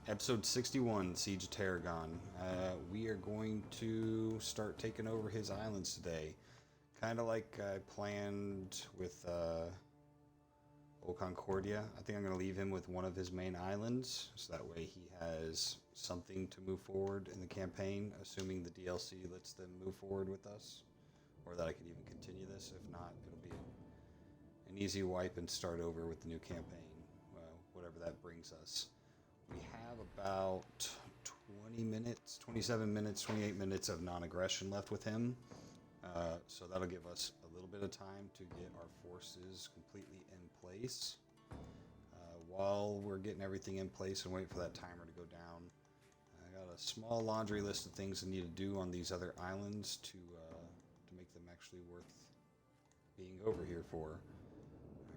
Episode 61, Siege of Tarragon. We are going to start taking over his islands today. Kind of like I planned with old Concordia. I think I'm going to leave him with one of his main islands, so that way he has something to move forward in the campaign, assuming the DLC lets them move forward with us, or that I could even continue this. If not, it'll be an easy wipe and start over with the new campaign, whatever that brings us. We have about 20 minutes, 27 minutes, 28 minutes of non-aggression left with him. So that'll give us a little bit of time to get our forces completely in place. While we're getting everything in place and waiting for that timer to go down, I got a small laundry list of things I need to do on these other islands to make them actually worth being over here for.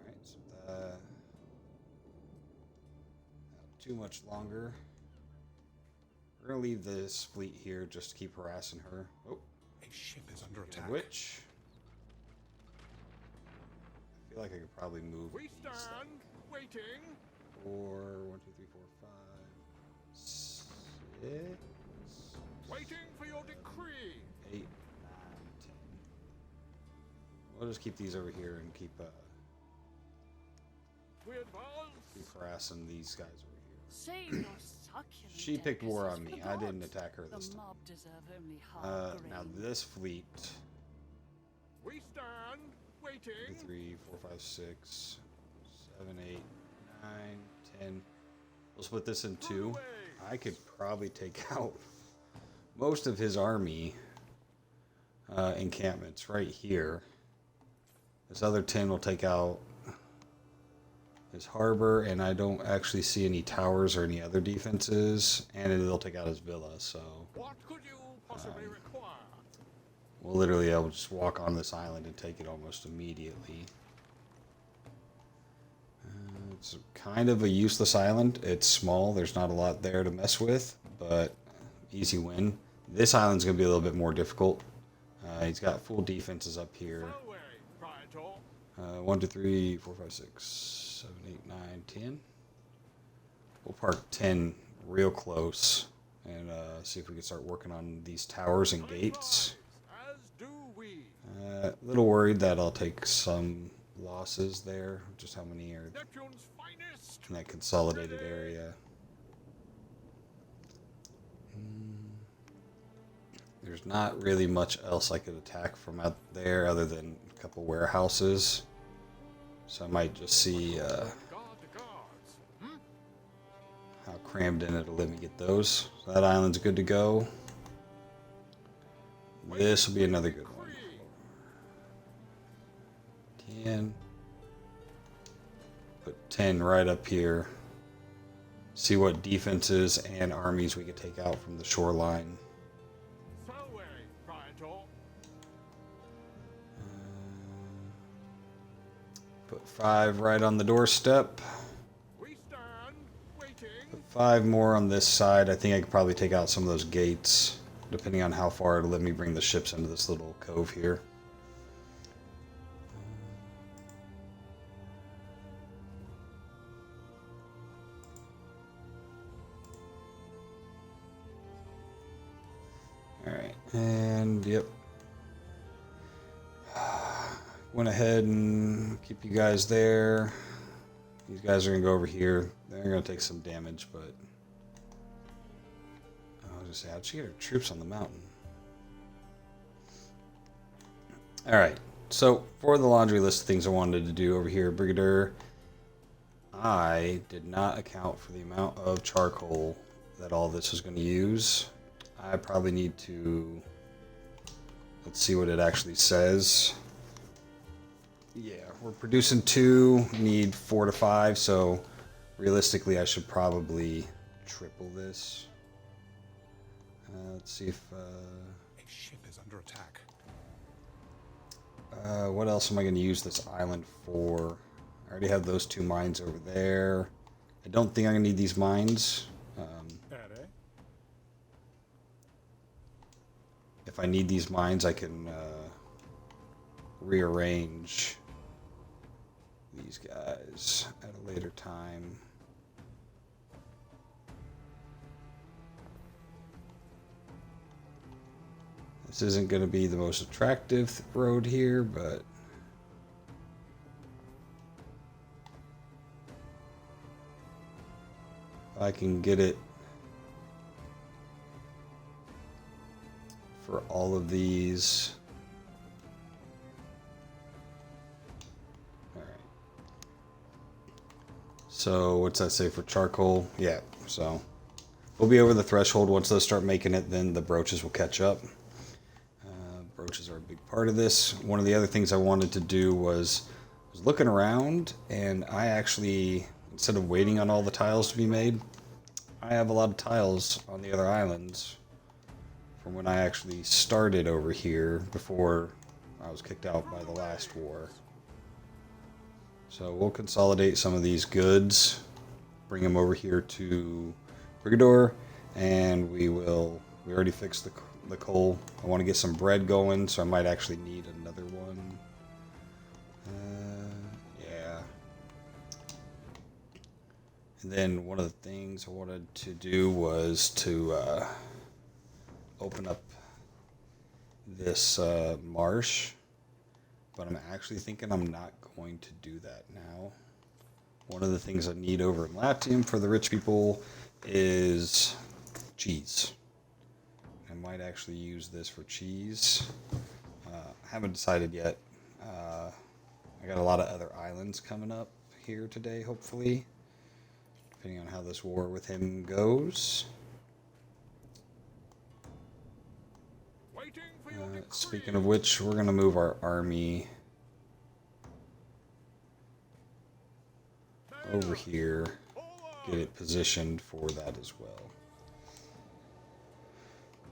Alright, so not too much longer. We're gonna leave this fleet here just to keep harassing her. Oh, a ship is under attack. Witch. I feel like I could probably move We these. stand waiting. 4, 1, 2, 3, 4, 5, 6. Waiting for your decree. 8, 9, 10. We'll just keep these over here and keep We advance. harassing these guys over here. Save your succulent She picked war on delicacies me. for I the didn't gods. attack her The this time. mob deserve only hard Now grain. this fleet. We stand 2, waiting. 3, 4, 5, 6, 7, 8, 9, 10. We'll split this in two. Away. I could probably take out most of his army encampments right here. This other 10 will take out his harbor, and I don't actually see any towers or any other defenses, and it'll take out his villa, so What could you possibly require? we'll literally able to just walk on this island and take it almost immediately. It's kind of a useless island. It's small. There's not a lot there to mess with, but easy win. This island's going to be a little bit more difficult. He's got full defenses up here. Away, Praetor. 1, 2, 3, 4, 5, 6, 7, 8, 9, 10. We'll park 10 real close and see if we can start working on these towers and gates. As do we. A little worried that I'll take some losses there. Just how many are Neptune's finest. in that consolidated area. There's not really much else I could attack from out there other than a couple warehouses. So I might just see Guard the guards. how crammed in it'll let me get those. So that island's good to go. This will be another good one. 10. Put 10 right up here. See what defenses and armies we could take out from the shoreline. Away, Praetor. Put 5 right on the doorstep. We stand waiting. Put 5 more on this side. I think I could probably take out some of those gates, depending on how far it'll let me bring the ships into this little cove here. Alright, and yep. Went ahead and keep you guys there. These guys are going to go over here. They're going to take some damage, but I was just say, how'd she get her troops on the mountain? Alright, so for the laundry list of things I wanted to do over here, Brigadier, I did not account for the amount of charcoal that all this was going to use. I probably need to, let's see what it actually says. Yeah, we're producing 2, need 4 to 5, so realistically I should probably triple this. Let's see if, A ship is under attack. what else am I going to use this island for? I already have those 2 mines over there. I don't think I'm going to need these mines. If I need these mines, I can rearrange these guys at a later time. This isn't going to be the most attractive road here, but if I can get it for all of these. All right. So what's that say for charcoal? Yeah, so we'll be over the threshold. Once those start making it, then the brooches will catch up. Brooches are a big part of this. One of the other things I wanted to do was looking around, and I actually, instead of waiting on all the tiles to be made, I have a lot of tiles on the other islands from when I actually started over here before I was kicked out by the last war. So we'll consolidate some of these goods, bring them over here to Brigador, and we already fixed the coal. I want to get some bread going, so I might actually need another one. Yeah. And then one of the things I wanted to do was to open up this marsh, but I'm actually thinking I'm not going to do that now. One of the things I need over in Latium for the rich people is cheese. I might actually use this for cheese. Haven't decided yet. I got a lot of other islands coming up here today, hopefully, depending on how this war with him goes. Speaking of which, we're going to move our army over here, get it positioned for that as well.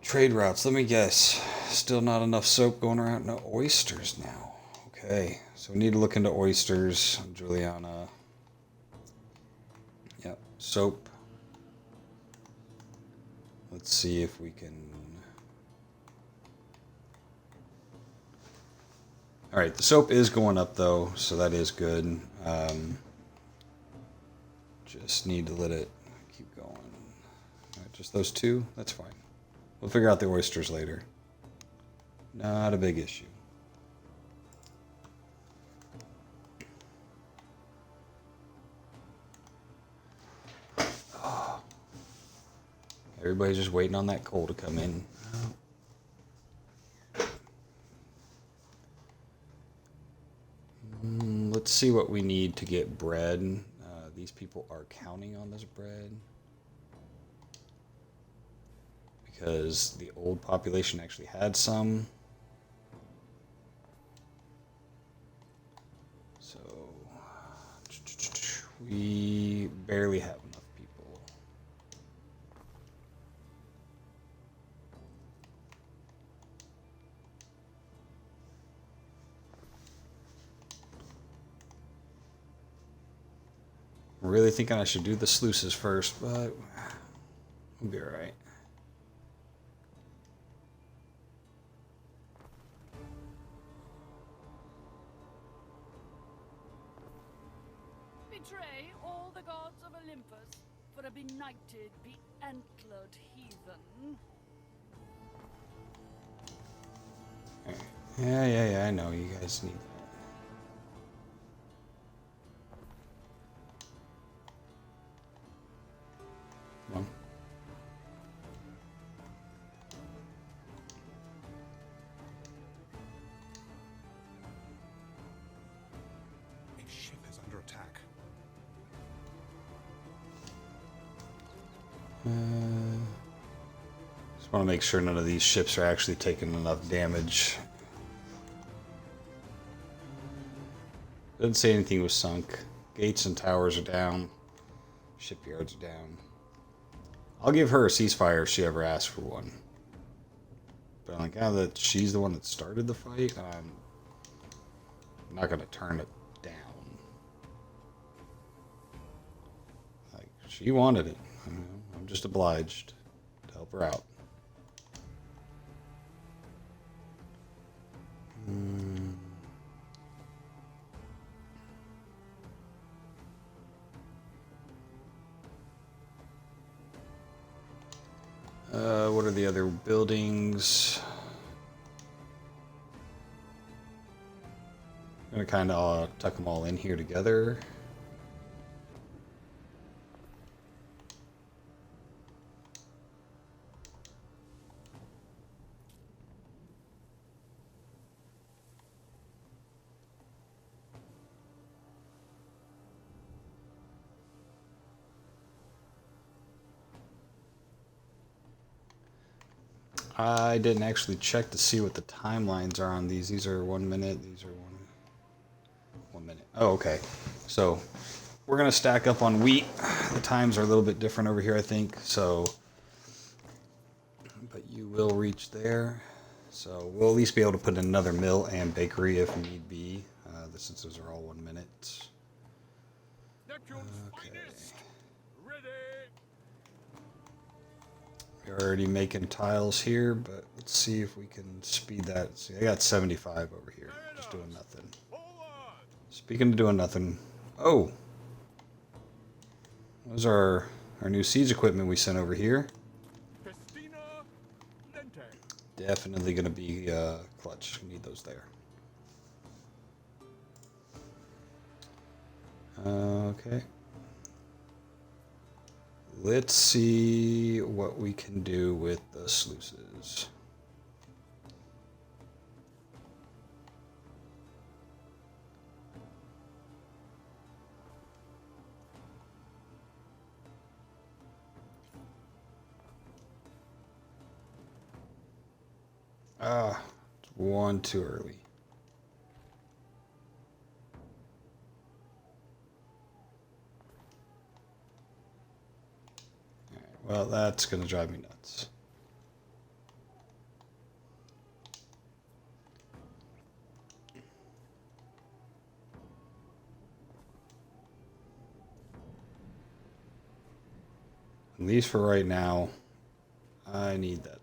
Trade routes, let me guess. Still not enough soap going around? No, oysters now. Okay, so we need to look into oysters. Juliana. Yep, soap. Let's see if we can... Alright, the soap is going up though, so that is good. Just need to let it keep going. Alright, just those two? That's fine. We'll figure out the oysters later. Not a big issue. Oh. Everybody's just waiting on that coal to come in. Let's see what we need to get bread. These people are counting on this bread, because the old population actually had some. So we barely have enough people. I'm really thinking I should do the sluices first, but we'll be alright. Betray all the gods of Olympus for a benighted, be-antlered heathen. Yeah, I know you guys need that. Come on. A ship is under attack. Just want to make sure none of these ships are actually taking enough damage. Doesn't say anything was sunk. Gates and towers are down. Shipyards are down. I'll give her a ceasefire if she ever asks for one. But I'm like, now that she's the one that started the fight, I'm not going to turn it down. Like, she wanted it. I'm just obliged to help her out. What are the other buildings? gonna kind of tuck them all in here together. I didn't actually check to see what the timelines are on these. These are 1 minute. These are one minute. Oh, okay. So we're gonna stack up on wheat. The times are a little bit different over here, I think. So, but you will reach there. So we'll at least be able to put in another mill and bakery if need be. Since those are all 1 minute. Neptune's finest. Ready. We're already making tiles here, but let's see if we can speed that. See, I got 75 over here, just doing nothing. Forward. Speaking of doing nothing, oh, those are our new siege equipment we sent over here. Festina Lente. Definitely gonna be clutch. We need those there. Okay. Let's see what we can do with the sluices. Ah, it's one too early. Well, that's going to drive me nuts. At least for right now, I need that there.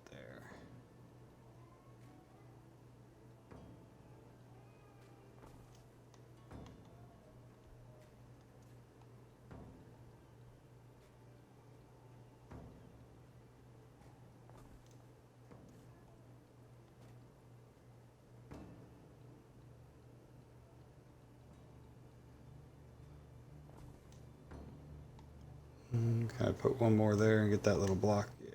Can I put one more there and get that little block? Yeah.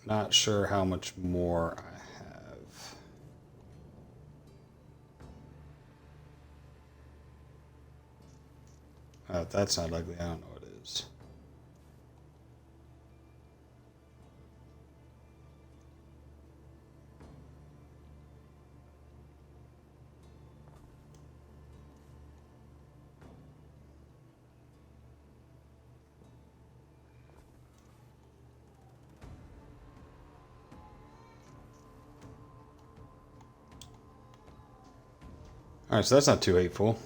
Not sure how much more I have. If that's not ugly, I don't know what it is. Alright, so that's not too hateful.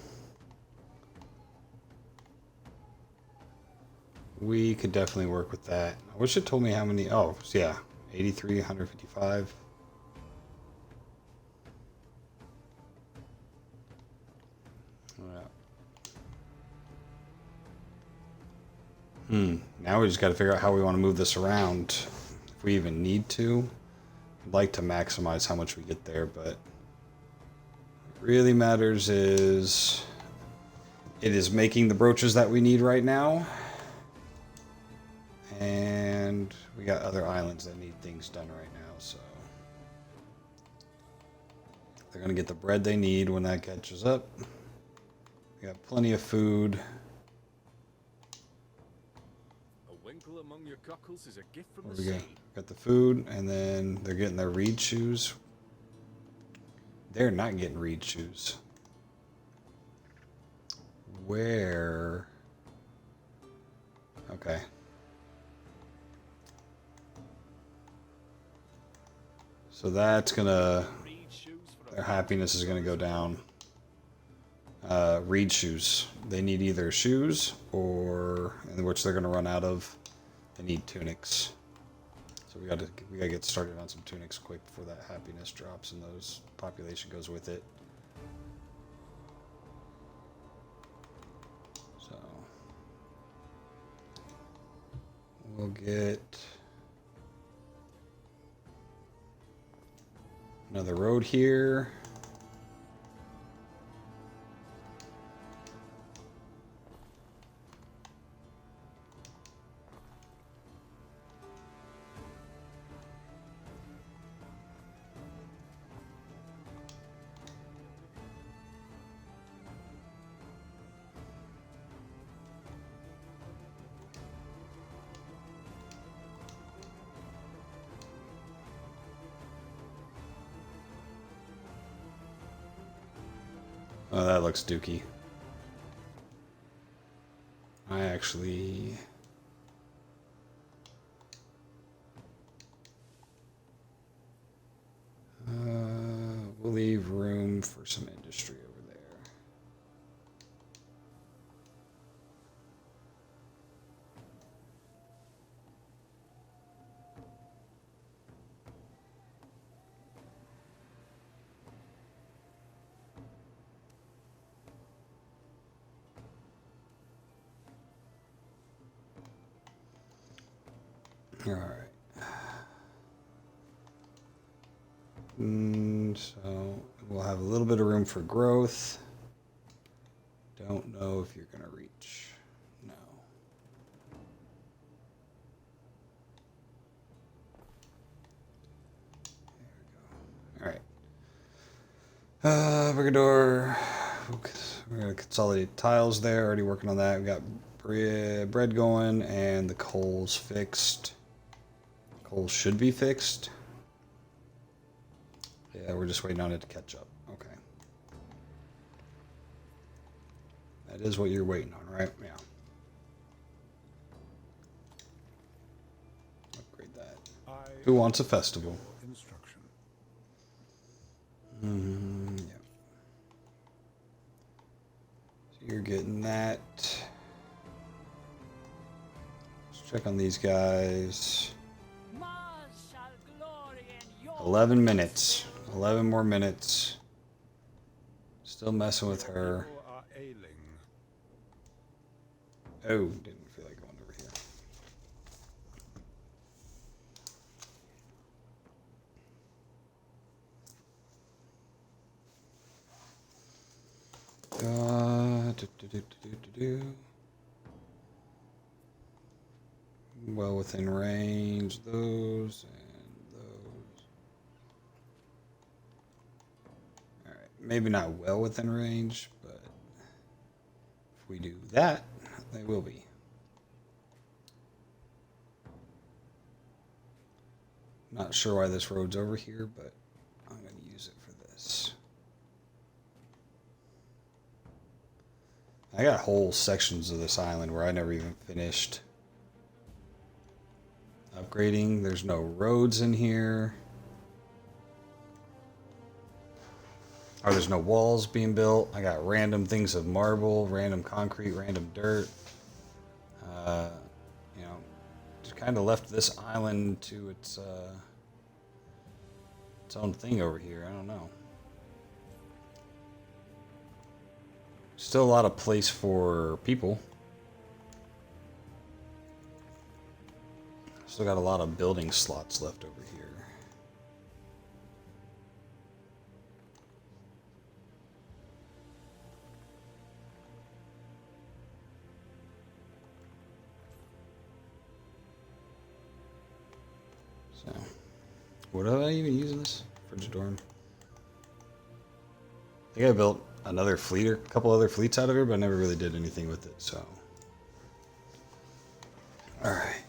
We could definitely work with that. I wish it told me how many. Oh, yeah. 83, 155. Now we just got to figure out how we want to move this around. If we even need to. I'd like to maximize how much we get there, but what really matters is it is making the brooches that we need right now. And we got other islands that need things done right now, so they're going to get the bread they need when that catches up. We got plenty of food. A winkle among your cockles is a gift from Where the we sea. got the food, and then they're getting their reed shoes. They're not getting reed shoes. Where? Okay. So that's gonna, their happiness is gonna go down. Reed shoes. They need either shoes or, in which they're gonna run out of. They need tunics. So we gotta get started on some tunics quick before that happiness drops and those population goes with it. So We'll get another road here. Oh, that looks dookie. I actually... we'll leave room for some industry over there. All right. So we'll have a little bit of room for growth. Don't know if you're going to reach. No. There we go. All right. Brigador. We're going to consolidate tiles there. Already working on that. We got bread going and the coal's fixed. Coal should be fixed. Yeah, we're just waiting on it to catch up. Okay. That is what you're waiting on, right? Yeah. Upgrade that. Who wants a festival? Instruction. Yeah. So you're getting that. Let's check on these guys. Mars shall glory in your 11 minutes. 11 more minutes. Still messing with her. People are ailing. Oh, didn't feel like going over here. Well within range, those and those. Alright, maybe not well within range, but if we do that, they will be. Not sure why this road's over here, but I'm going to use it for this. I got whole sections of this island where I never even finished upgrading. There's no roads in here. Or there's no walls being built. I got random things of marble, random concrete, random dirt. You know, just kind of left this island to its own thing over here. I don't know. Still a lot of place for people. Still got a lot of building slots left over here. So, what am I even using this? Frigidorm. I think I built another fleet or a couple other fleets out of here, but I never really did anything with it, so. Alright.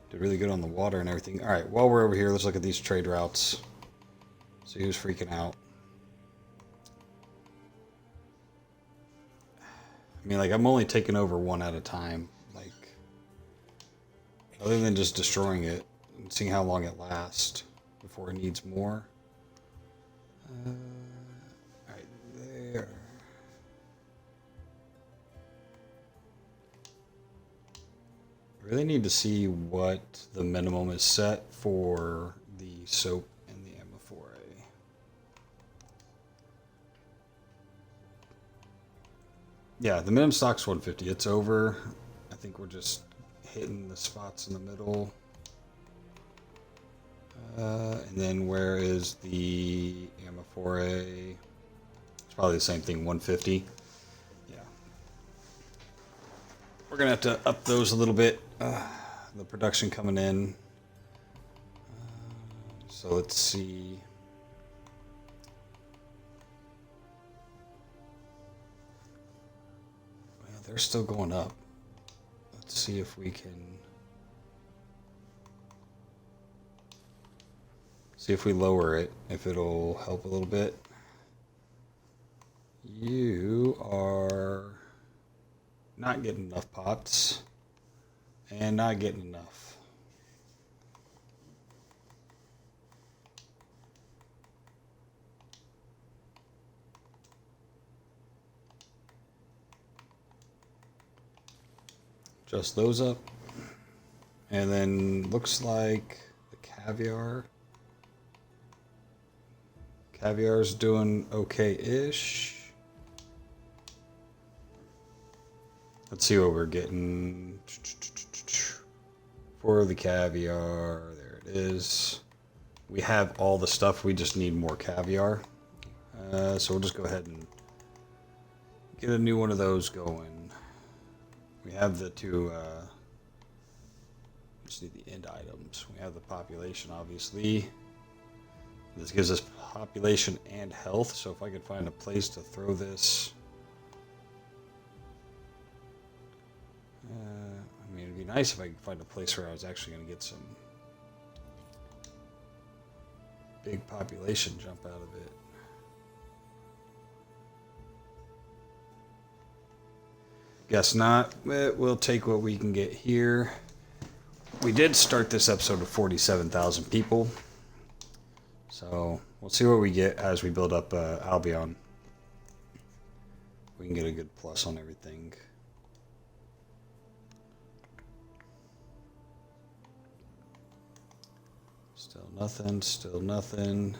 Did really good on the water and everything. Alright, while we're over here, let's look at these trade routes. See who's freaking out. I mean, like, I'm only taking over one at a time. Like, other than just destroying it and seeing how long it lasts before it needs more. Right there. Really need to see what the minimum is set for the soap and the amphora. Yeah, the minimum stock's 150. It's over. think we're just hitting the spots in the middle. And then where is the Amphora? It's probably the same thing, 150. Yeah. We're gonna have to up those a little bit. The production coming in. So let's see. Well, they're still going up. Let's see if we can. See if we lower it, if it'll help a little bit. You are not getting enough pots and not getting enough. Adjust those up. And then looks like the caviar. Caviar's doing okay-ish. Let's see what we're getting for the caviar. There it is. We have all the stuff. We just need more caviar. So we'll just go ahead and get a new one of those going. We have the two. Just need the end items. We have the population, obviously. This gives us population and health. So if I could find a place to throw this. I mean, it'd be nice if I could find a place where I was actually going to get some big population jump out of it. Guess not. We'll take what we can get here. We did start this episode with 47,000 people. So we'll see what we get as we build up Albion. We can get a good plus on everything. Still nothing, still nothing.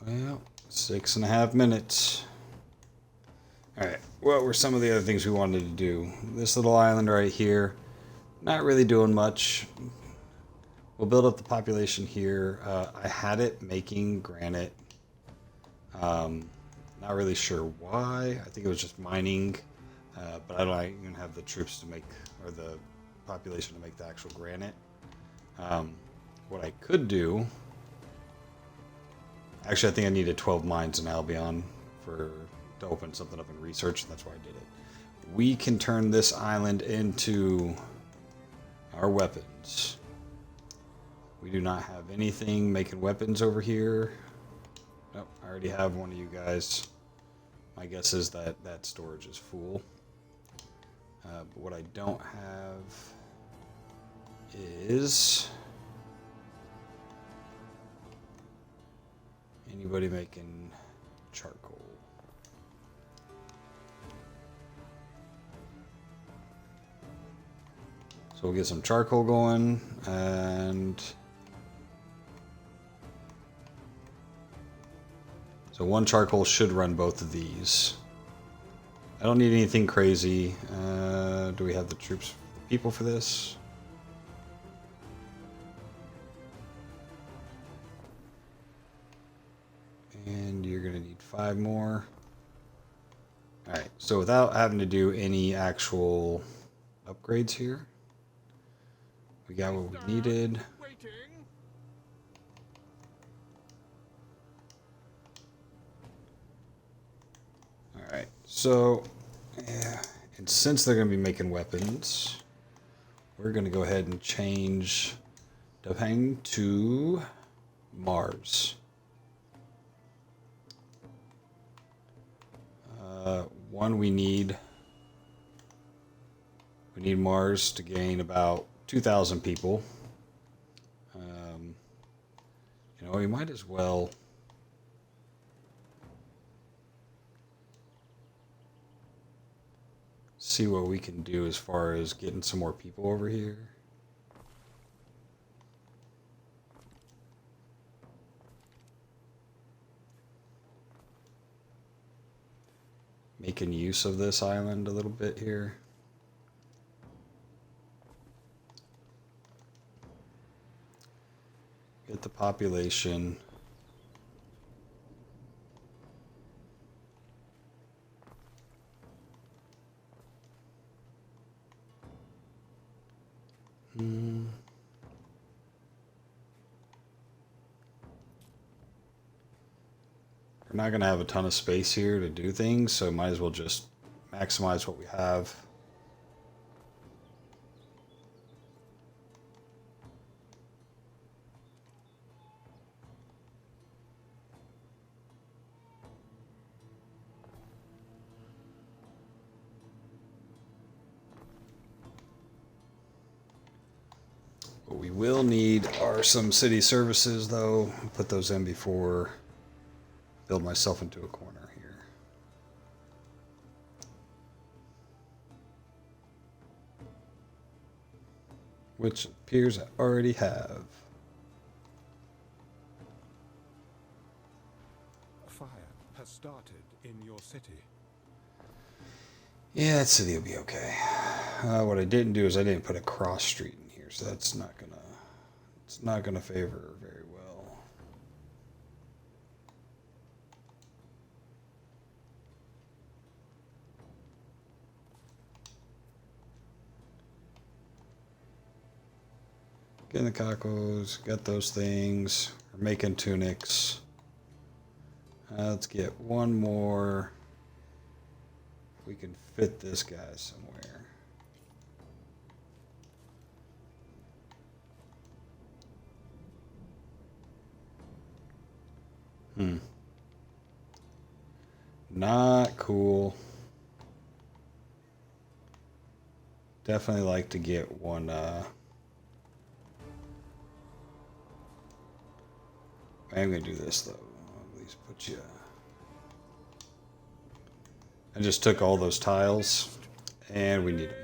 Well, 6.5 minutes. Alright, what were some of the other things we wanted to do? This little island right here, not really doing much. We'll build up the population here. I had it making granite. Not really sure why. I think it was just mining. But I don't even have the troops to make, or the population to make the actual granite. What I could do... Actually, I think I needed 12 mines in Albion to open something up in research, and that's why I did it. We can turn this island into our weapons. We do not have anything making weapons over here. Nope, I already have one of you guys. My guess is that that storage is full. But what I don't have is anybody making charcoal. So we'll get some charcoal going, and so one charcoal should run both of these. I don't need anything crazy. Do we have the troops, the people for this? And you're gonna need 5 more. Alright, so without having to do any actual upgrades here, we got what we needed. Alright, so yeah, and since they're going to be making weapons, we're going to go ahead and change Depang to Mars. One, we need Mars to gain about 2,000 people. You know, we might as well see what we can do as far as getting some more people over here. making use of this island a little bit here. Get the population. We're not going to have a ton of space here to do things, so might as well just maximize what we have. What we will need are some city services, though. I'll put those in before I build myself into a corner here. Which appears I already have. A fire has started in your city. Yeah, that city will be okay. What I didn't do is I didn't put a cross street in here, so that's not gonna. It's not gonna favor very well. Getting the cockles, got those things. We're making tunics. Let's get one more. We can fit this guy somewhere. Not cool. Definitely like to get one, I'm gonna do this though. At least put you. I just took all those tiles, and we need them.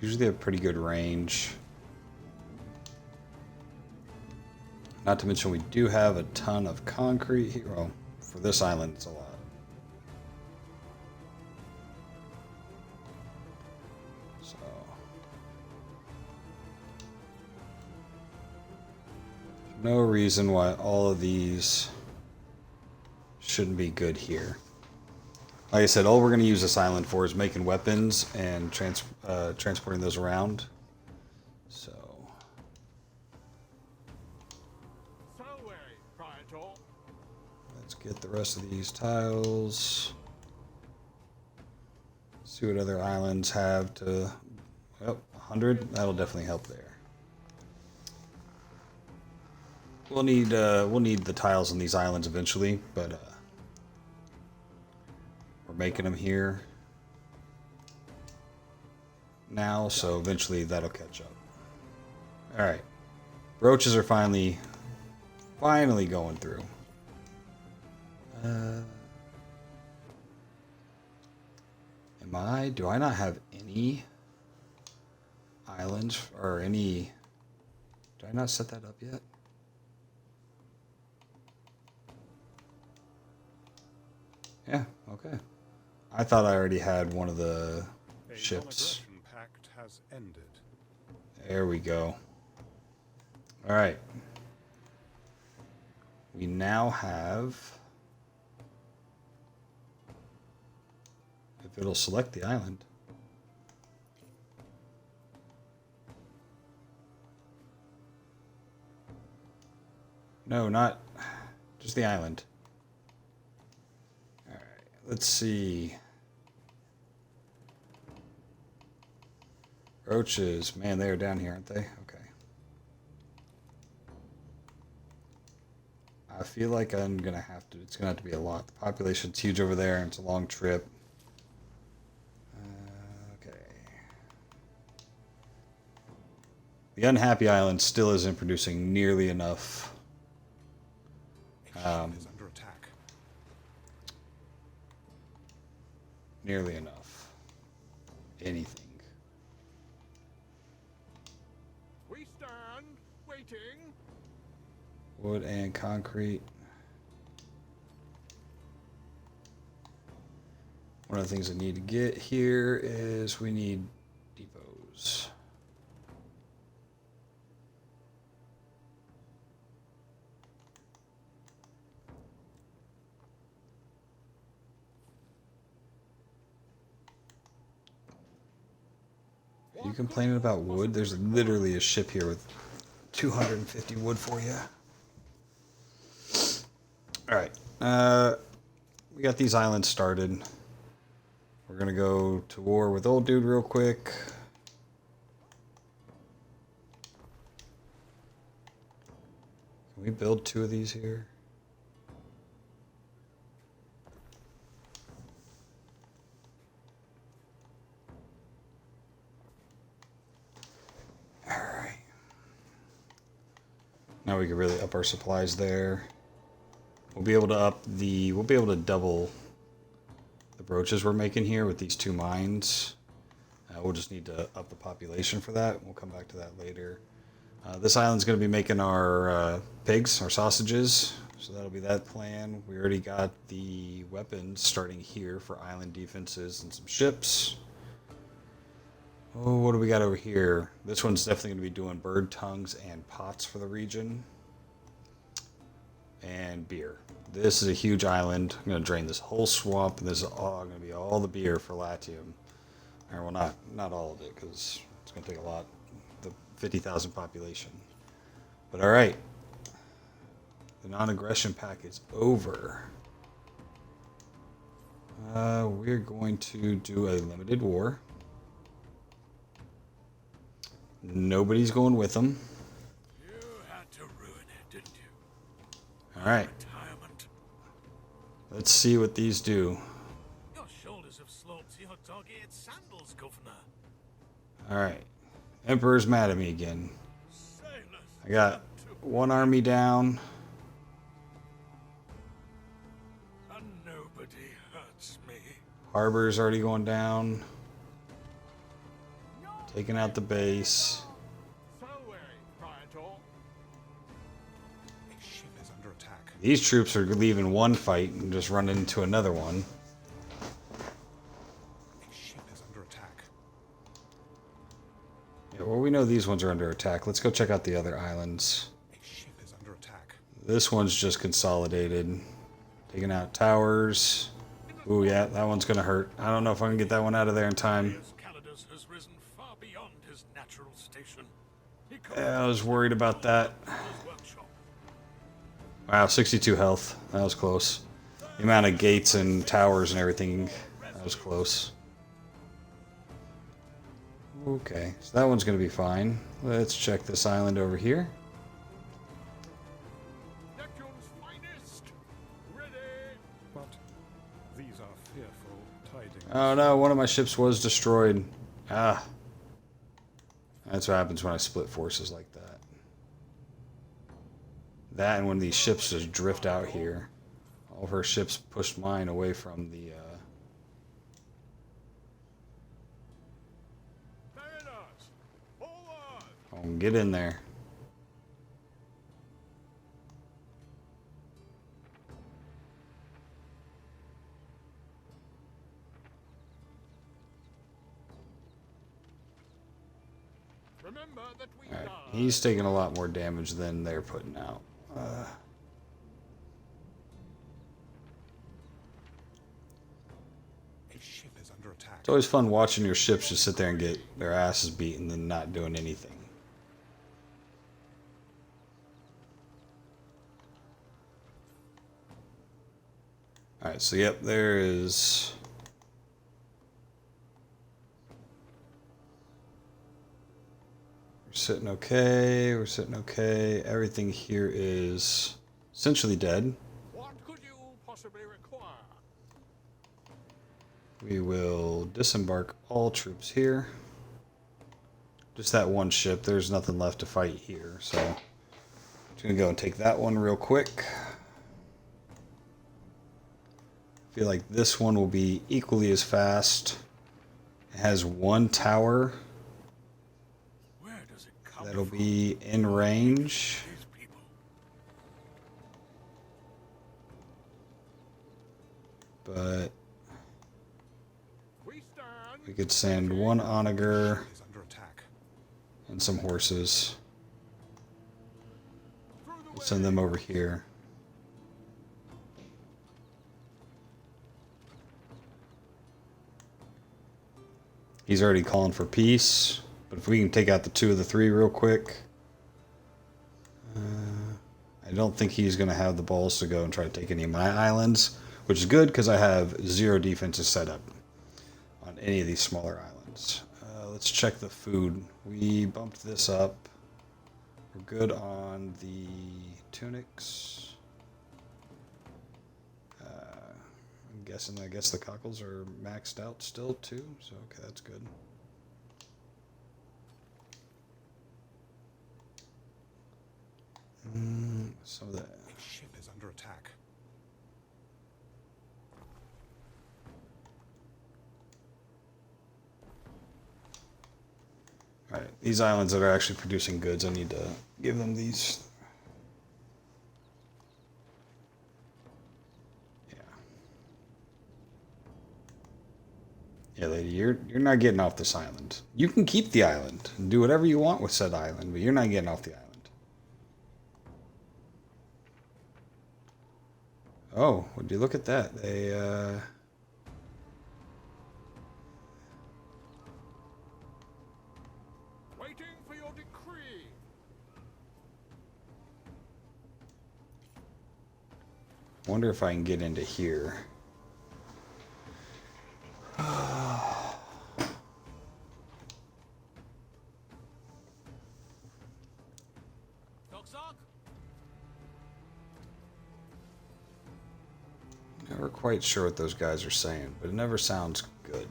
Usually have pretty good range. Not to mention we do have a ton of concrete here. Well, for this island it's a lot. So no reason why all of these shouldn't be good here. Like I said, all we're going to use this island for is making weapons and transporting those around. So let's get the rest of these tiles. See what other islands have to. Oh, 100. That'll definitely help there. We'll need the tiles on these islands eventually, but we're making them here now, so eventually that'll catch up. All right, roaches are finally going through. Do I not have any islands or any? Did I not set that up yet? Yeah, okay. I thought I already had one of the ships. Pact has ended. There we go. All right. We now have, if it'll select the island. No, not just the island. All right, let's see. Roaches, man, they are down here, aren't they? Okay. I feel like I'm gonna have to. It's gonna have to be a lot. The population's huge over there, and it's a long trip. Okay. The unhappy island still isn't producing nearly enough. A ship is under attack. Nearly enough. anything. We stand, waiting. Wood and concrete. One of the things I need to get here is we need depots. Are you complaining about wood? There's literally a ship here with 250 wood for you. Alright. We got these islands started. We're going to go to war with old dude real quick. Can we build 2 of these here? Now we can really up our supplies there. We'll be able to double the brooches we're making here with these 2 mines. We'll just need to up the population for that. We'll come back to that later. This island's going to be making our pigs, our sausages. So that'll be that plan. We already got the weapons starting here for island defenses and some ships. Oh, what do we got over here? This one's definitely going to be doing bird tongues and pots for the region. And beer. This is a huge island. I'm going to drain this whole swamp, and this is all going to be all the beer for Latium. Or, well, not all of it, because it's going to take a lot. The 50,000 population. But all right. The non-aggression pack is over. We're going to do a limited war. Nobody's going with them. You had to ruin it, didn't you? All right. Retirement. Let's see what these do. Your shoulders have sloped to your dog-eared sandals, Governor. All right. Emperor's mad at me again. I got 1 army down. And nobody hurts me. Harbor's already going down. Taking out the base. So wary, Praetor. A ship is under attack. These troops are leaving one fight and just running into another one. A ship is under attack. Yeah, well, we know these ones are under attack. Let's go check out the other islands. A ship is under attack. This one's just consolidated. Taking out towers. Ooh, yeah, that one's going to hurt. I don't know if I can get that one out of there in time. Calidus has risen far beyond his natural station. He Yeah, I was worried about that. his workshop. Wow, 62 health. That was close. The amount of gates and towers and everything, that was close. Okay, so that one's going to be fine. Let's check this island over here. Neptune's finest. Ready. But these are fearful tidings. Oh no, one of my ships was destroyed. Ah. That's what happens when I split forces like that. That and when these ships just drift out here. All of her ships pushed mine away from the... Mariners, forward. Oh, get in there. Remember that we Alright, die. he's taking a lot more damage than they're putting out. A ship is under attack. It's always fun watching your ships just sit there and get their asses beat and then not doing anything. Alright, so yep, there is... We're sitting okay, we're sitting okay. Everything here is essentially dead. What could you possibly require? We will disembark all troops here. Just that one ship, there's nothing left to fight here, so... I'm just gonna go and take that one real quick. I feel like this one will be equally as fast. It has one tower Where does it come that'll from? be in range. These people. But We stand. we could send one onager Is under attack. and some horses. Through the We'll send them over here. He's already calling for peace, but if we can take out the 2 of the 3 real quick. I don't think he's going to have the balls to go and try to take any of my islands, which is good because I have 0 defenses set up on any of these smaller islands. Let's check the food. We bumped this up. We're good on the tunics. I'm guessing, I guess the cockles are maxed out still too, so okay, that's good. Some of that. Its ship is under attack. Alright, these islands that are actually producing goods, I need to give them these. Yeah, lady, you're not getting off this island. You can keep the island and do whatever you want with said island, but you're not getting off the island. Oh, would you look at that? They Waiting for your decree. wonder if I can get into here. Never quite sure what those guys are saying, but it never sounds good.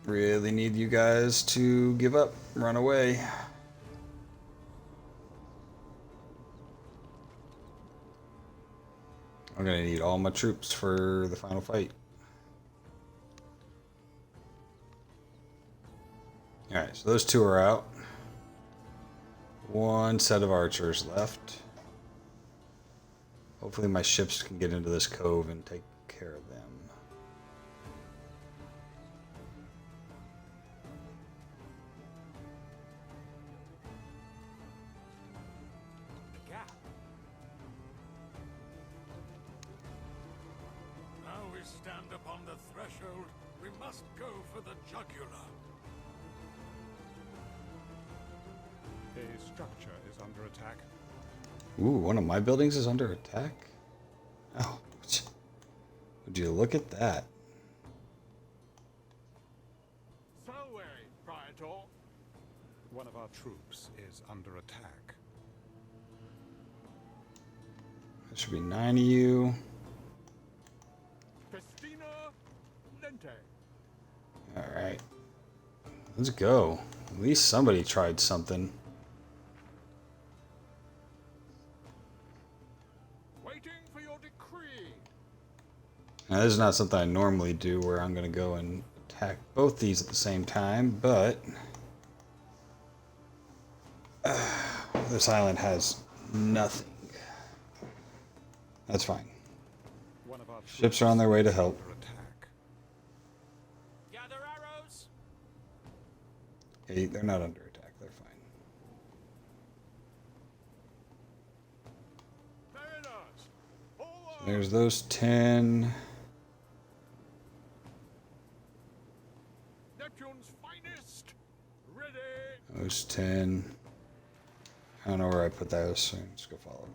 Really need you guys to give up, run away. I'm gonna need all my troops for the final fight. Alright, so those 2 are out. 1 set of archers left. Hopefully my ships can get into this cove and take care of them. The gap. Now we stand upon the threshold. We must go for the jugular. A structure is under attack. Ooh, one of my buildings is under attack? Oh, would you look at that? Salway, Praetor. One of our troops is under attack. There should be 9 of you. Festina Lente. Alright. Let's go. At least somebody tried something. Waiting for your decree. Now, this is not something I normally do where I'm going to go and attack both these at the same time, but this island has nothing. That's fine. One of our Ships are on their way to help. under attack. Gather arrows. Hey, they're not under attack. They're fine. Mariners, forward. There's those 10. Neptune's finest. Ready. Those 10. I don't know where I put those, so let's go follow them.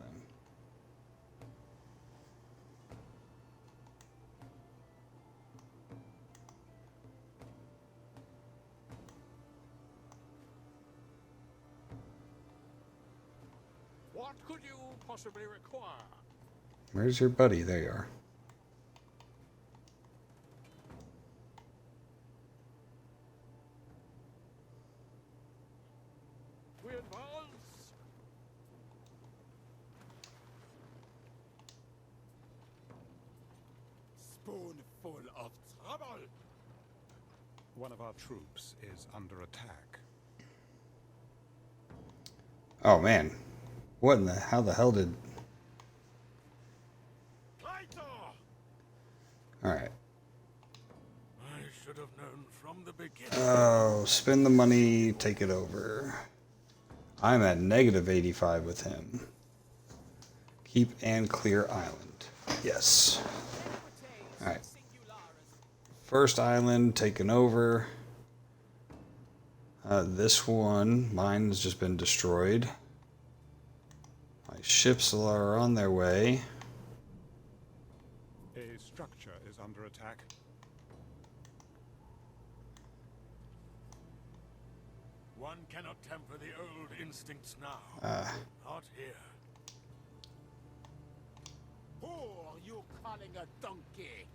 What could you possibly require? Where's your buddy? There you are. we advance. Spoonful of trouble. One of our troops is under attack. Oh man, what in the how the hell did? All right. I should have known from the beginning. Oh, spend the money, take it over. I'm at negative 85 with him. Keep and clear island. Yes. All right. First island taken over. This one, mine has just been destroyed. My ships are on their way. A structure is under attack. One cannot temper the old instincts now. Not here. Who are you calling a donkey?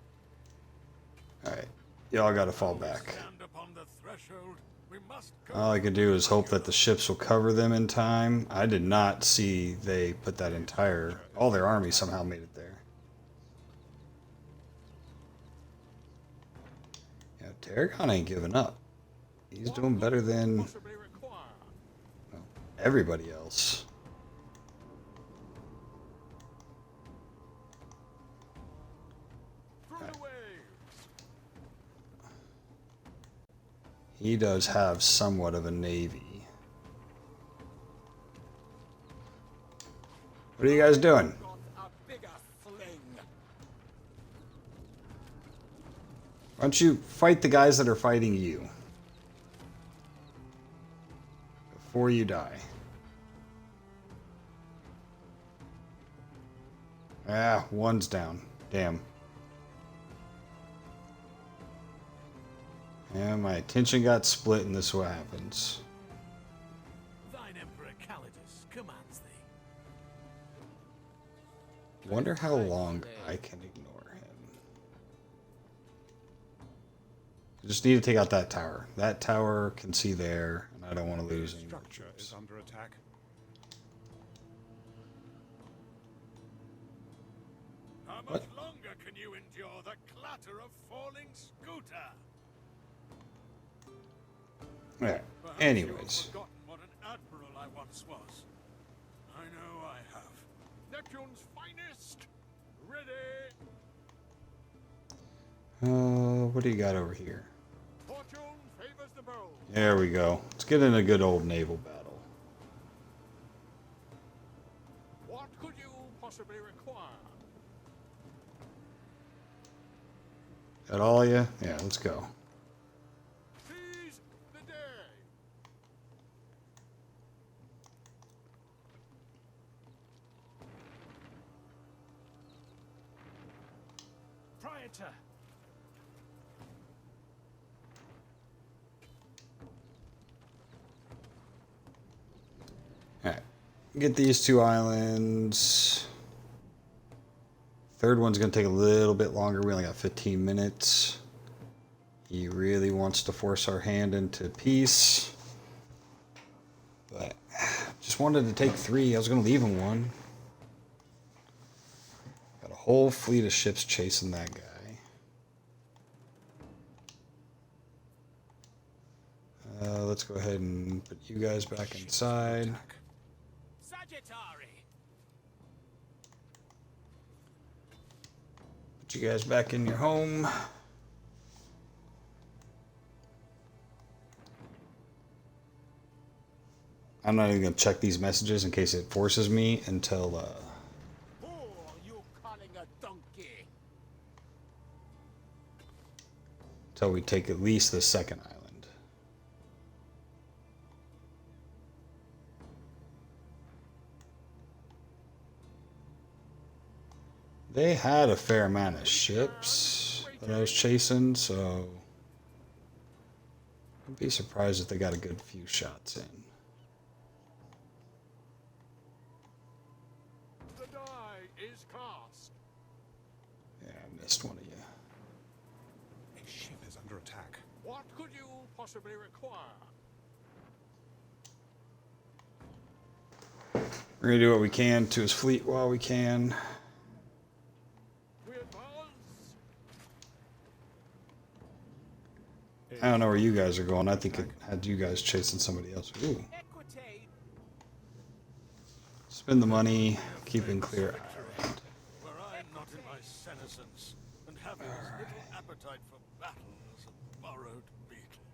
Alright. Y'all gotta fall back. Stand upon the threshold. We must go. All I could do is hope that the ships will cover them in time. I did not see they put that entire... All their army somehow made it there. Yeah, Tarragon ain't giving up. He's doing better than well, everybody else. He does have somewhat of a navy. What are you guys doing? Why don't you fight the guys that are fighting you before you die? Ah, one's down. Damn. Yeah, my attention got split and this is what happens. Thine Emperor Calidus commands thee. Wonder how long I can ignore him. I just need to take out that tower. That tower can see there, and I don't want to lose any more Structure troops. is under attack. How much longer can you endure the clatter of falling scooter? Alright, Perhaps anyways. you have forgotten what an admiral I once was. I know I have. Neptune's finest. Ready. What do you got over here? Fortune favors the bold. There we go. Let's get in a good old naval battle. What could you possibly require? That all of you? Yeah, let's go. Seize the day. Proprietor. Alright. Get these two islands. Third one's going to take a little bit longer. We only got 15 minutes. He really wants to force our hand into peace. But just wanted to take 3. I was going to leave him 1. Got a whole fleet of ships chasing that guy. Let's go ahead and put you guys back inside. Put you guys back in your home. I'm not even going to check these messages in case it forces me until Who are you calling a donkey? we take at least the second island. They had a fair amount of ships that I was chasing, so I'd be surprised if they got a good few shots in. The die is cast. Yeah, I missed one of you. A ship is under attack. What could you possibly require? We're gonna do what we can to his fleet while we can. We advance. I don't know where you guys are going. I think it had you guys chasing somebody else. Ooh. Spend the money, keeping clear island. Where I'm not in my senescence and having as little appetite for battle as a burrowed beetle.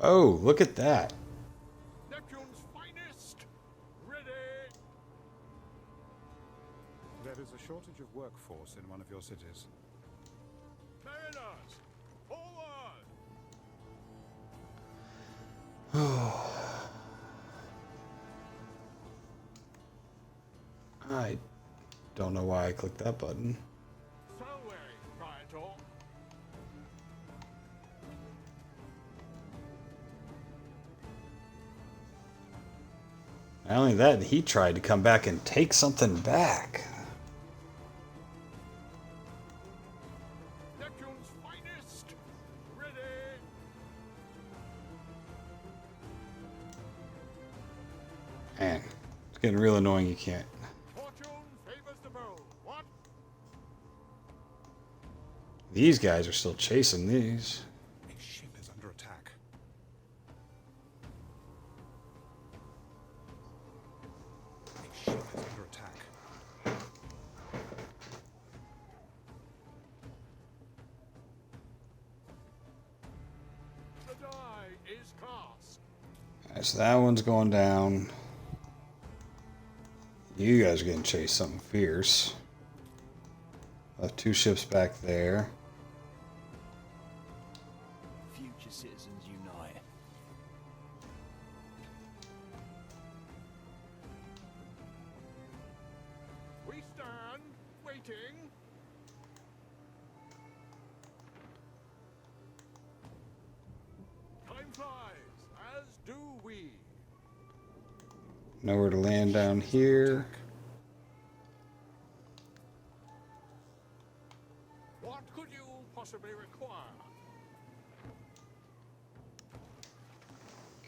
Oh, look at that. Neptune's finest! Ready! There is a shortage of workforce in one of your cities. Mariners! Forward! I don't know why I clicked that button. So weary, Praetor. Not only that, he tried to come back and take something back. Neptune's finest! Ready! Man, it's getting real annoying you can't. Fortune favors the bold. What? These guys are still chasing these. A ship is under attack. A ship is under attack. The die is cast. Alright, so that one's going down. You guys are getting chased something fierce. Left 2 ships back there. Future citizens unite. We stand, waiting. Time flies, as do we. Nowhere to land down here. What could you possibly require?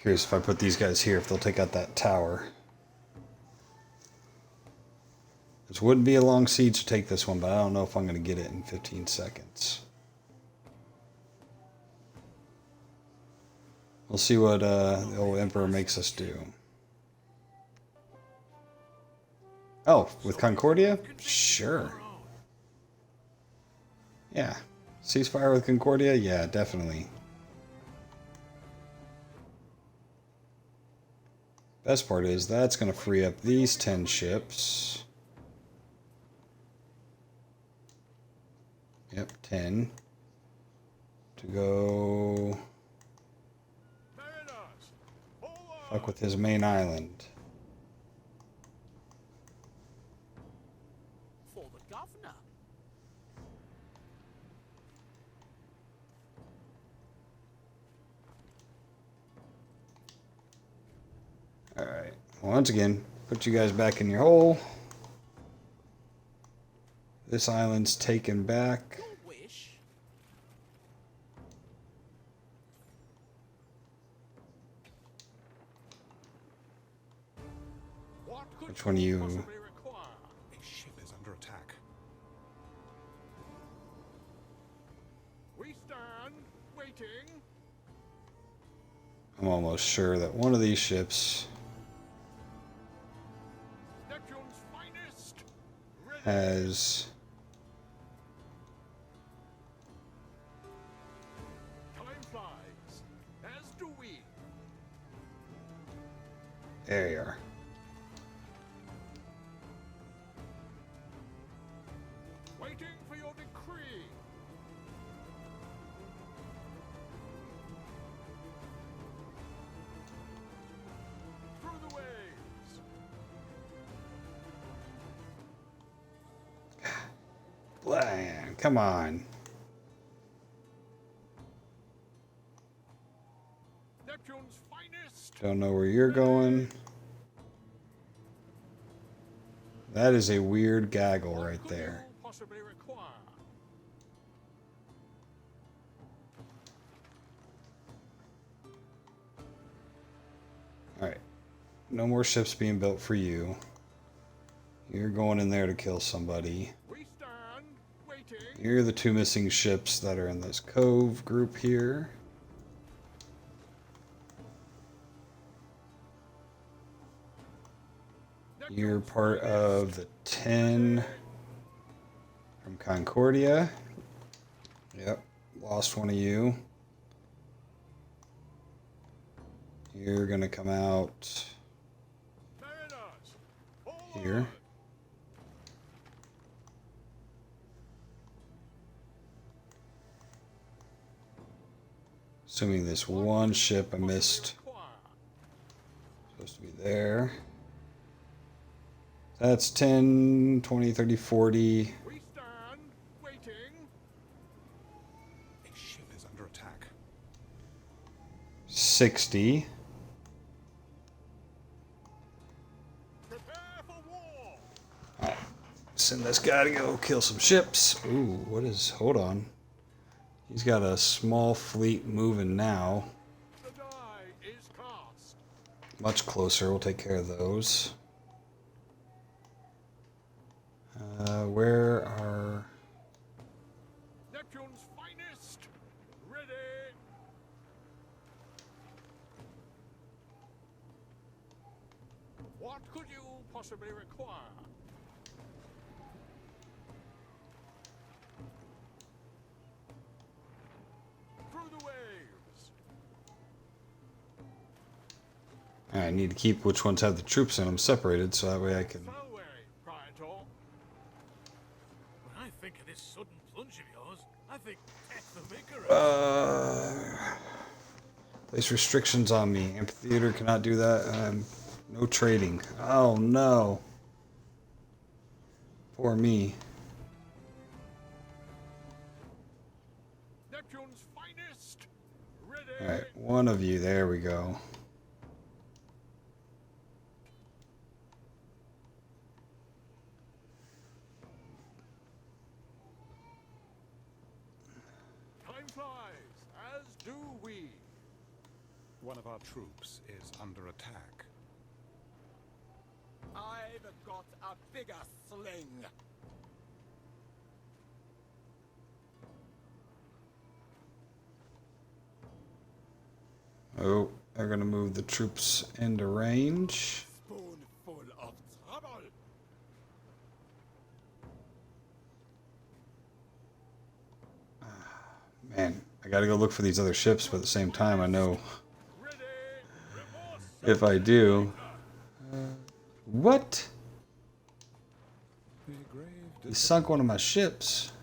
Curious if I put these guys here, if they'll take out that tower. This wouldn't be a long siege to take this one, but I don't know if I'm going to get it in 15 seconds. We'll see what the old Emperor makes us do. Oh, with Concordia? Sure. Yeah. Ceasefire with Concordia? Yeah, definitely. Best part is that's going to free up these 10 ships. Yep, 10. To go Mariners, forward! fuck with his main island. For the governor. Alright, once again, put you guys back in your hole. This island's taken back. Your wish. What could Which one of you? possibly require? A ship is under attack. We stand, waiting. I'm almost sure that one of these ships Neptune's finest. Ready. has... Time flies, as do we. There you are. Waiting for your decree. Through the waves. Blam, come on. Neptune's finest. Don't know where you're going. That is a weird gaggle What right could there. you possibly require? Alright. no more ships being built for you. You're going in there to kill somebody. We stand waiting. You're the two missing ships that are in this cove group here. You're part of the 10 from Concordia. Yep, lost one of you. You're gonna come out here. Assuming this one ship I missed. Supposed to be there. That's 10, 20, 30, 40. We stand waiting. A ship is under attack. 60. Prepare for war. Alright. Send this guy to go kill some ships. Ooh, what is... Hold on. He's got a small fleet moving now. The die is cast. Much closer. We'll take care of those. Where are... Neptune's finest. Ready. What could you possibly require? Through the waves. I need to keep which ones have the troops in them separated so that way I can... Salve, Praetor. When I think of this sudden plunge of yours, I think death the vicar. Place restrictions on me. Amphitheater cannot do that. No trading. Oh no. Poor me. Neptune's finest. Ready. Alright, one of you. There we go. Time flies, as do we. One of our troops is under attack. I've got a bigger sling. Oh, they're gonna move the troops into range. Spoonful of trouble. Man, I gotta go look for these other ships, but at the same time I know Ready. if I do... What? The grave He sunk one of my ships.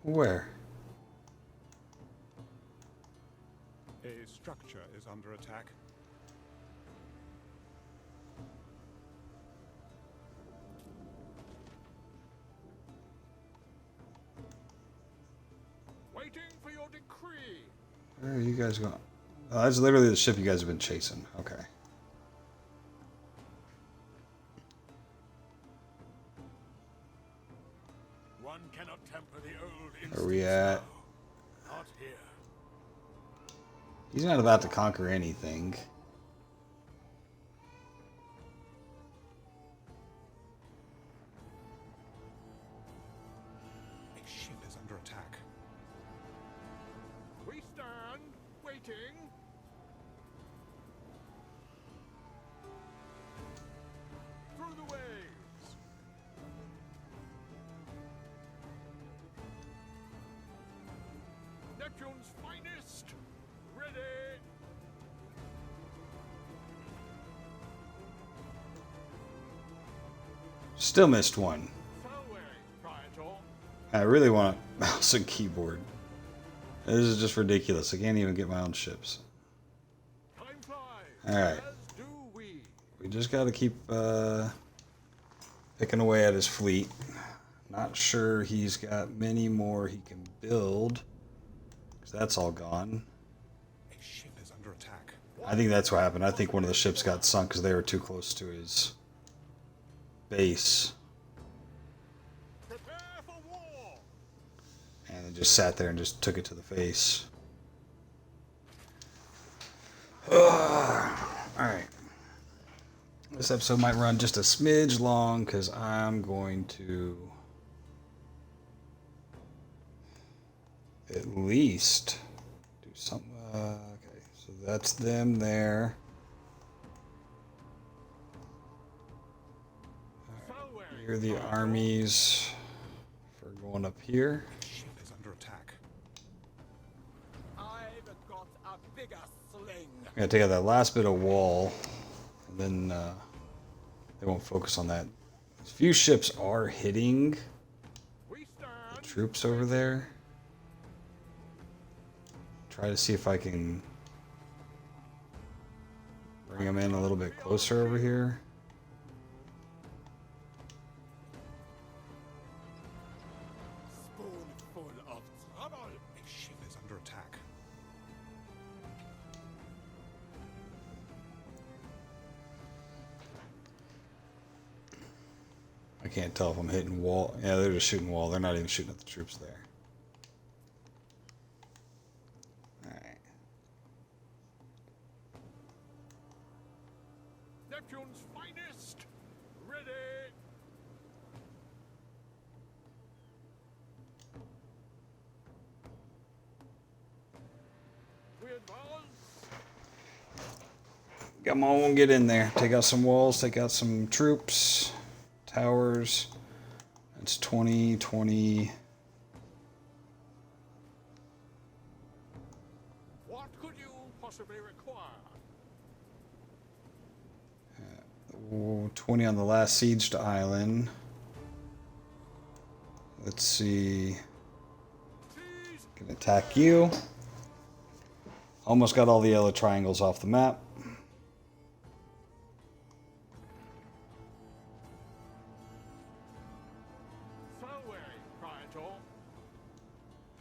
Where? A structure is under attack. Waiting for your decree. Where are you guys going? Oh, that's literally the ship you guys have been chasing. Okay. One cannot temper the old Where are we instincts at? now. Not here. He's not about to conquer anything. A ship is under attack. We stand waiting. Through the waves. Neptune's finest. Ready. Still missed one. Salve, Praetor. I really want a mouse and keyboard. This is just ridiculous. I can't even get my own ships. Time flies. Alright. As do we. We just gotta keep picking away at his fleet. Not sure he's got many more he can build. 'Cause that's all gone. A ship is under attack. I think that's what happened. I think one of the ships got sunk because they were too close to his base. Prepare for war. And then just sat there and just took it to the face. Alright. This episode might run just a smidge long because I'm going to at least do something. Okay, so that's them there. Right, here are the armies for going up here. Ship is under attack. I've got a bigger sling. I'm gonna take out that last bit of wall, and then they won't focus on that. A few ships are hitting the troops over there. Try to see if I can bring them in a little bit closer over here. Spoonful of trouble. A ship is under attack. I can't tell if I'm hitting wall. Yeah, they're just shooting wall. They're not even shooting at the troops there. Alright. Neptune's finest. Ready. We advance. Come on, get in there. Take out some walls, take out some troops. Towers. That's 20, 20. What could you possibly require? 20 on the last sieged island. Let's see. Can attack you. Almost got all the yellow triangles off the map.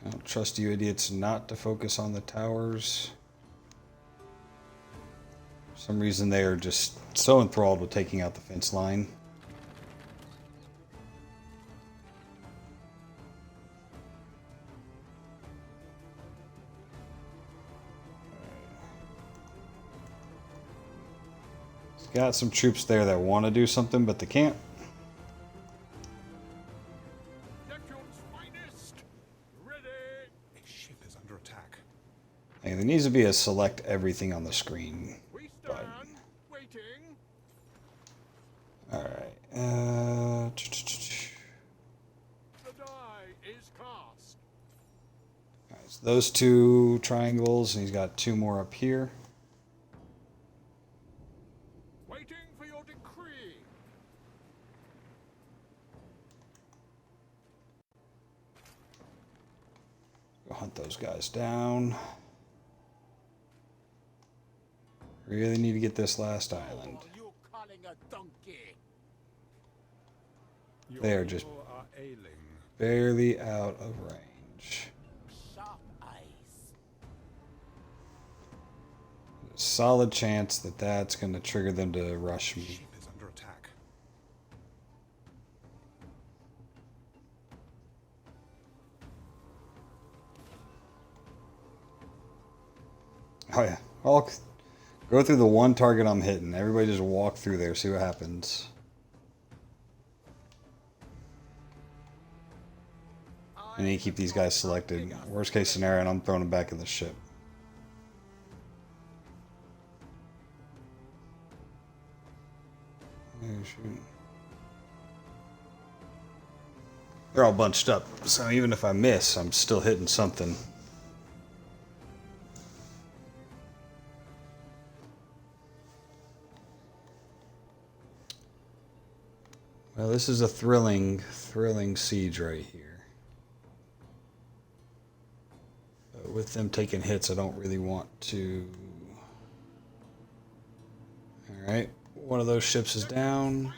I don't trust you idiots not to focus on the towers. For some reason they are just so enthralled with taking out the fence line. He's got some troops there that want to do something, but they can't. There needs to be a select everything on the screen button. Alright. So those two triangles, and he's got two more up here. Waiting for your decree. Go hunt those guys down. Really need to get this last island. You calling a donkey? They are just People are ailing. barely out of range. Sharp eyes. Solid chance that that's going to trigger them to rush me. Ship is under attack. Oh yeah, I'll go through the one target I'm hitting. Everybody just walk through there, see what happens. I need to keep these guys selected. Worst case scenario, and I'm throwing them back in the ship. Oh, shoot. They're all bunched up, so even if I miss, I'm still hitting something. Well, this is a thrilling siege right here. But with them taking hits, I don't really want to... Alright, one of those ships is down.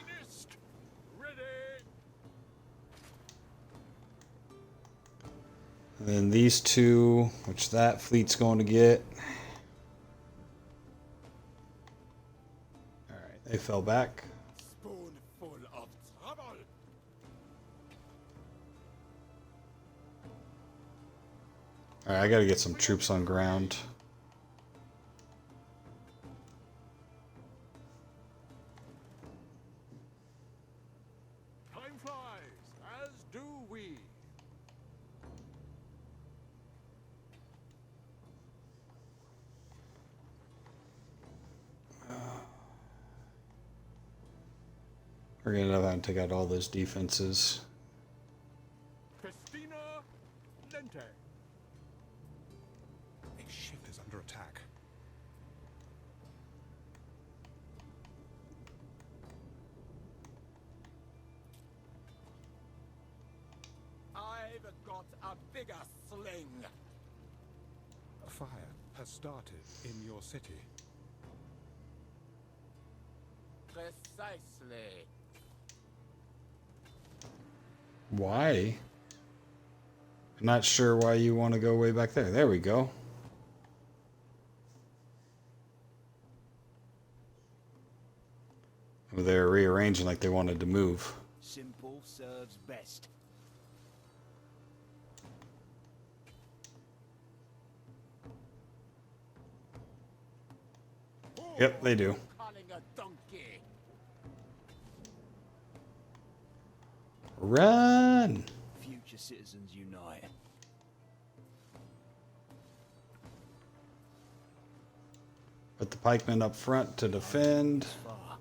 And then these two, which that fleet's going to get. Alright, they fell back. Spoonful of trouble. Alright, I gotta get some troops on ground. Time flies, as do we. We're gonna have to take out all those defenses. Festina Lente. A ship is under attack. I've got a bigger sling. A fire has started in your city. Precisely. Why? I'm not sure why you want to go way back there. There we go. Well, they're rearranging like they wanted to move. Simple serves best. Yep, they do. Calling a donkey. Run! Future citizens unite. Put the pikemen up front to defend. Far.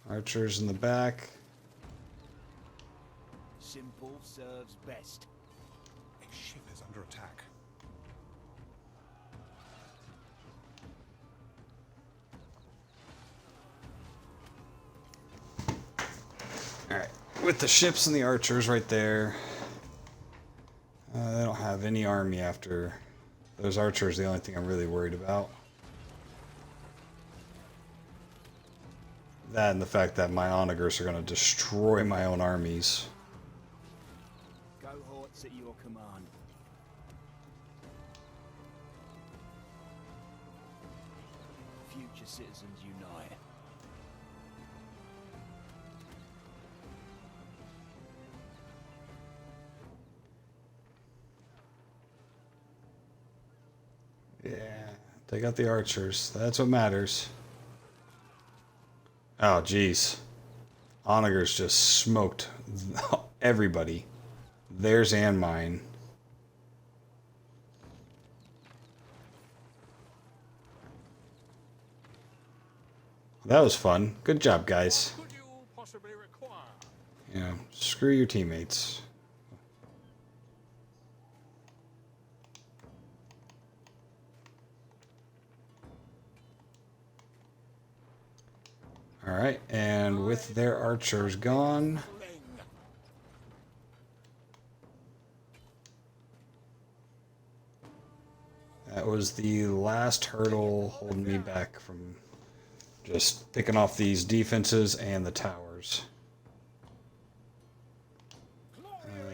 Archers in the back. Simple serves best. A ship is under attack. Alright, with the ships and the archers right there. They don't have any army after those archers, the only thing I'm really worried about. That and the fact that my onagers are going to destroy my own armies. Cohorts at your command. Future citizens unite. Yeah, take out the archers. That's what matters. Oh, jeez. Onagers just smoked everybody. Theirs and mine. That was fun. Good job, guys. What could you possibly require? Yeah, screw your teammates. Alright, and with their archers gone, Sling. that was the last hurdle holding me back from just picking off these defenses and the towers.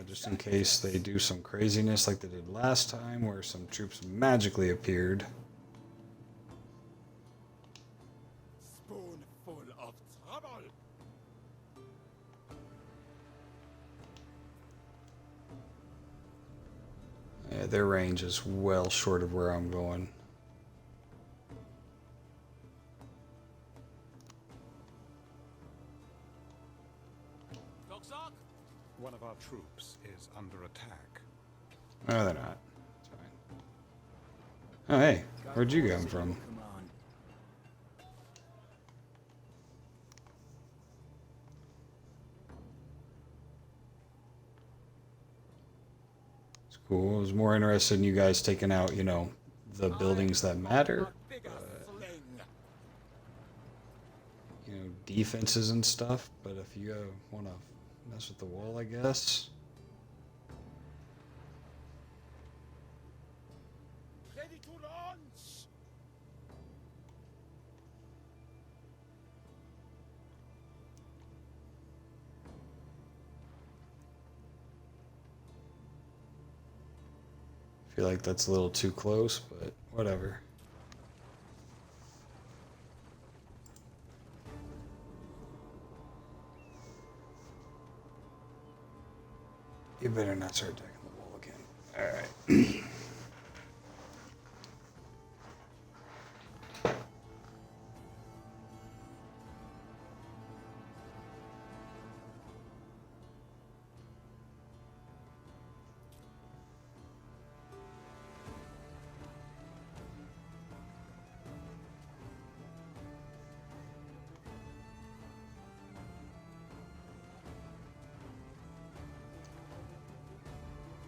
Just in case they do some craziness like they did last time, where some troops magically appeared. Spoonful of trouble. Yeah, their range is well short of where I'm going. Coxark? One of our troops is under attack. No, they're not. It's fine. Oh, hey. Where'd you come from? Command. It's cool. I was more interested in you guys taking out, you know, the buildings that matter. A bigger sling. You know, defenses and stuff. But if you want to mess with the wall, I guess. Ready to launch. Feel like that's a little too close, but whatever. You better not start attacking the wall again. Alright.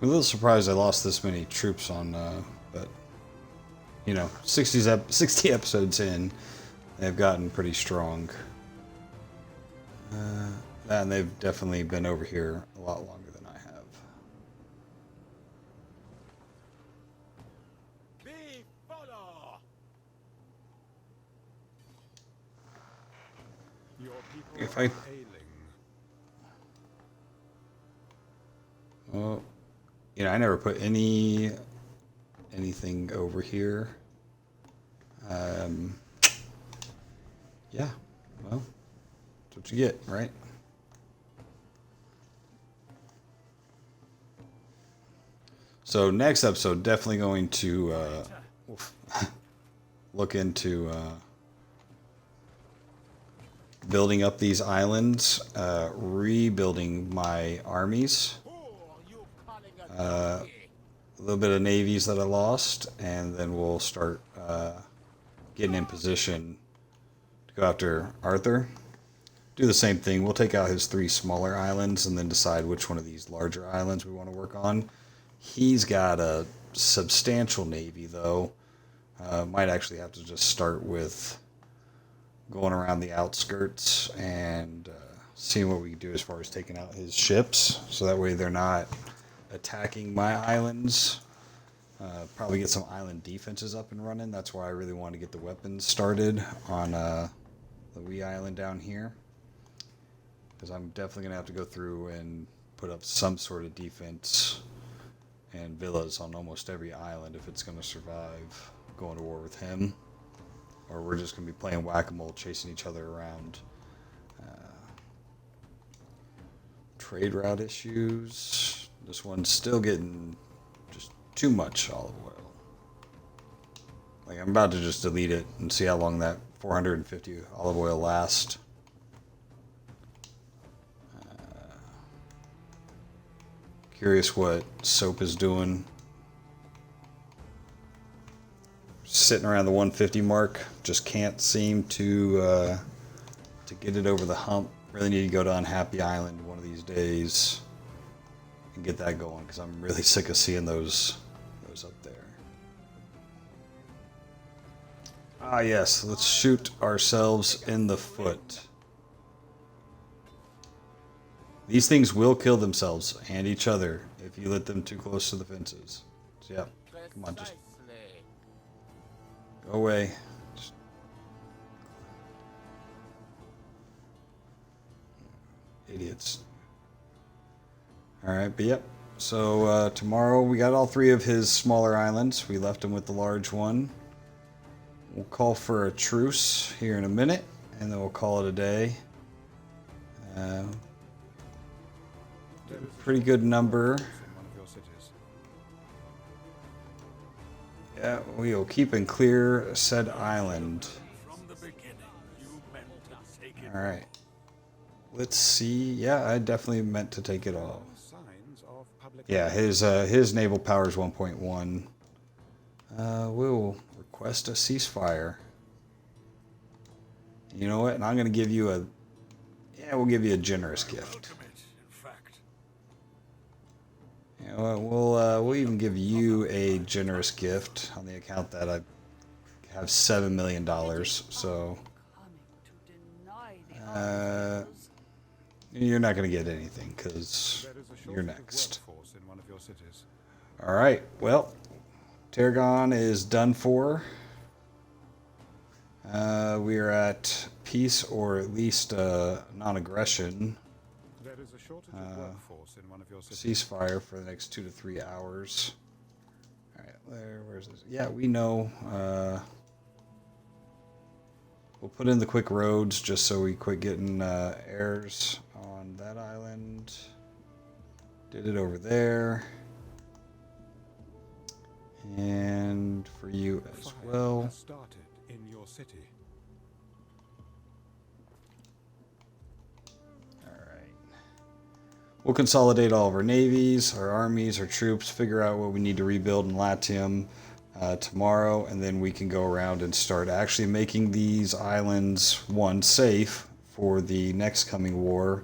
I'm a little surprised I lost this many troops on, but, you know, 60 episodes in, they've gotten pretty strong. And they've definitely been over here a lot longer than I have. Be follow. Your people If are I- ailing. Well, you know, I never put anything over here. Yeah, well, that's what you get, right? So next episode, definitely going to look into building up these islands, rebuilding my armies. Who are you calling a A donkey? little bit of navies that I lost, and then we'll start getting in position to go after Arthur. Do the same thing. We'll take out his 3 smaller islands and then decide which one of these larger islands we want to work on. He's got a substantial navy, though. Might actually have to just start with going around the outskirts and seeing what we can do as far as taking out his ships, so that way they're not attacking my islands. Probably get some island defenses up and running. That's why I really want to get the weapons started on the wee island down here, because I'm definitely gonna have to go through and put up some sort of defense and villas on almost every island if it's gonna survive going to war with him, or we're just gonna be playing whack-a-mole, chasing each other around. Trade route issues. This one's still getting just too much olive oil. Like, I'm about to just delete it and see how long that 450 olive oil lasts. Curious what soap is doing. Sitting around the 150 mark. Just can't seem to get it over the hump. Really need to go to Unhappy Island one of these days and get that going, because I'm really sick of seeing those up there. Ah yes, let's shoot ourselves in the foot. These things will kill themselves and each other if you let them too close to the fences. So, yeah, come on, just go away. Just... Idiots. Alright, but yep. So tomorrow we got all 3 of his smaller islands. We left him with the large one. We'll call for a truce here in a minute, and then we'll call it a day. Pretty good number. Yeah, we will keep and clear said island. From the beginning, you meant to take it. Alright. Let's see. Yeah, I definitely meant to take it all. Signs of public Yeah, his naval power is 1.1. We'll request a ceasefire. You know what? And I'm going to give you a... Yeah, we'll give you a generous gift. Welcome it, in fact. You know what? We'll even give you a generous gift on the account that I have $7 million. So Coming to deny the you're not going to get anything because There is a you're shortage of next. workforce in one of your cities. All right. Well, Tarragon is done for. We are at peace, or at least non-aggression. There is a shortage of workforce in one of your cities. Ceasefire for the next 2 to 3 hours. All right, where's this? Yeah, we know. We'll put in the quick roads just so we quit getting errors on that island. Did it over there. And for you as Fire well. has started in your city. We'll consolidate all of our navies, our armies, our troops, figure out what we need to rebuild in Latium tomorrow, and then we can go around and start actually making these islands, one, safe for the next coming war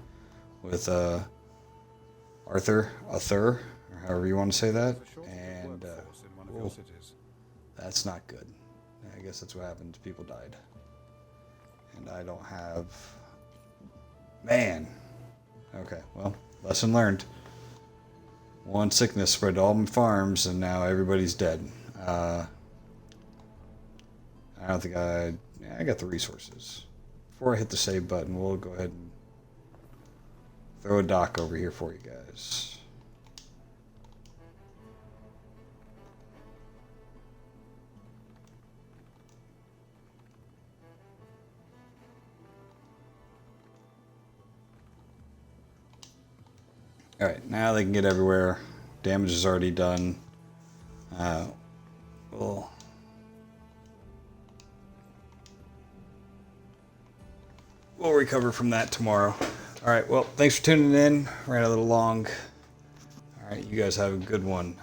with Arthur, or however you want to say that. There's a shortage of And workforce in one of your cities. that's not good. I guess that's what happened. People died. And I don't have... Man. Okay, well... Lesson learned. One sickness spread to all my farms, and now everybody's dead. I don't think I got the resources. Before I hit the save button, we'll go ahead and throw a dock over here for you guys. Alright, now they can get everywhere. Damage is already done. We'll recover from that tomorrow. Alright, well, thanks for tuning in. Ran a little long. Alright, you guys have a good one.